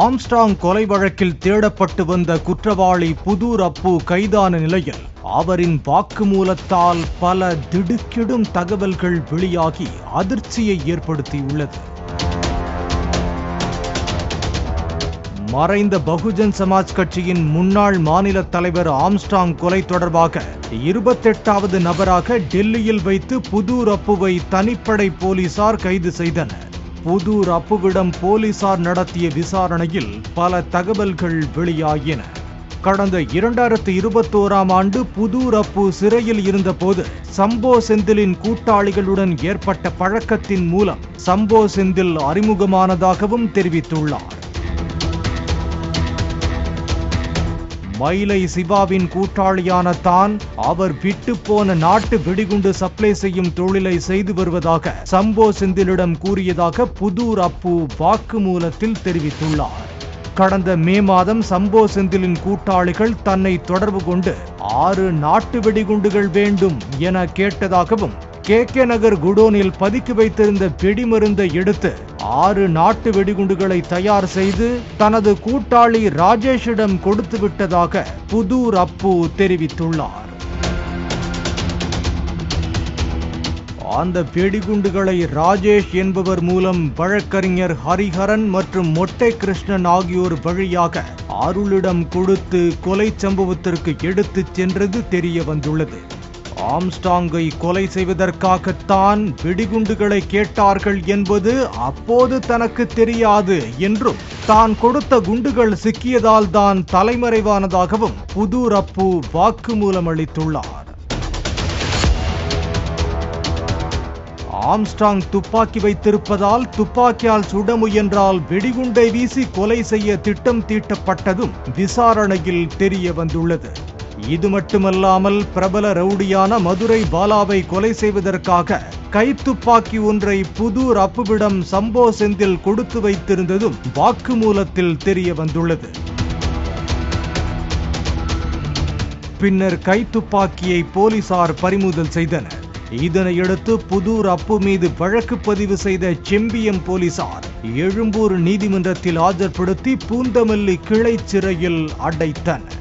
Armstrong கொலை வழக்கில் தேடப்பட்டு வந்த குற்றவாளி புதூர் அப்பு கைதான நிலையில் அவரின் வாக்குமூலத்தால் பல திடுக்கிடும் தகவல்கள் வெளியாகி அதிர்ச்சியை ஏற்படுத்தியுள்ளது. மறைந்த பகுஜன் சமாஜ் கட்சியின் முன்னாள் மாநில தலைவர் ஆம்ஸ்ட்ராங் கொலை தொடர்பாக 28வது நபராக டெல்லியில் வைத்து புதூர் அப்புவை தனிப்படை போலீசார் கைது செய்தனர். புதூர் அப்புவிடம் போலீசார் நடத்திய விசாரணையில் பல தகவல்கள் வெளியாகின. கடந்த 2021ஆம் ஆண்டு புதூர் அப்பு சிறையில் இருந்தபோது சம்போ செந்திலின் கூட்டாளிகளுடன் ஏற்பட்ட பழக்கத்தின் மூலம் சம்போ செந்தில் அறிமுகமானதாகவும் தெரிவித்துள்ளார். மயிலை சிவாவின் கூட்டாளியான தான் அவர் விட்டு போன நாட்டு வெடிகுண்டு சப்ளை செய்யும் தொழிலை செய்து வருவதாக சம்போ செந்திலிடம் கூறியதாக புதூர் அப்பு வாக்குமூலத்தில் தெரிவித்துள்ளார். கடந்த மே மாதம் சம்போ செந்திலின் கூட்டாளிகள் தன்னை தொடர்பு கொண்டு 6 நாட்டு வெடிகுண்டுகள் வேண்டும் என கேட்டதாகவும் KK நகர் குடோனில் பதுக்கி வைத்திருந்த வெடிமருந்தை எடுத்து 6 நாட்டு வெடிகுண்டுகளை தயார் செய்து தனது கூட்டாளி ராஜேஷிடம் கொடுத்து விட்டதாக புதூர் அப்பு தெரிவித்துள்ளார். அந்த வெடிகுண்டுகளை ராஜேஷ் என்பவர் மூலம் வழக்கறிஞர் ஹரிஹரன் மற்றும் மொட்டை கிருஷ்ணன் ஆகியோர் வழியாக அருளிடம் கொடுத்து கொலை சம்பவத்திற்கு எடுத்துச் சென்றது தெரிய வந்துள்ளது. ஆம்ஸ்ட்ராங்கை கொலை செய்வதற்காகத்தான் வெடிகுண்டுகளை கேட்டார்கள் என்பது அப்போது தனக்கு தெரியாது என்றும் தான் கொடுத்த குண்டுகள் சிக்கியதால் தான் தலைமறைவானதாகவும் புதூர் அப்பு வாக்குமூலம் அளித்துள்ளார். ஆம்ஸ்ட்ராங் துப்பாக்கி வைத்திருப்பதால் துப்பாக்கியால் சுட முயன்றால் வெடிகுண்டை வீசி கொலை செய்ய திட்டம் தீட்டப்பட்டதும் விசாரணையில் தெரிய வந்துள்ளது. இது மட்டுமல்லாமல் பிரபல ரவுடியான மதுரை பாலாவை கொலை செய்வதற்காக கைத்துப்பாக்கி ஒன்றை புதூர் அப்புவிடம் சம்போ செந்தில் கொடுத்து வைத்திருந்ததும் வாக்குமூலத்தில் தெரிய வந்துள்ளது. பின்னர் கைத்துப்பாக்கியை போலீசார் பறிமுதல் செய்தனர். இதனையடுத்து புதூர் அப்பு மீது வழக்கு பதிவு செய்த செம்பியம் போலீசார் எழும்பூர் நீதிமன்றத்தில் ஆஜர்படுத்தி பூந்தமல்லி கிளை சிறையில் அடைத்தனர்.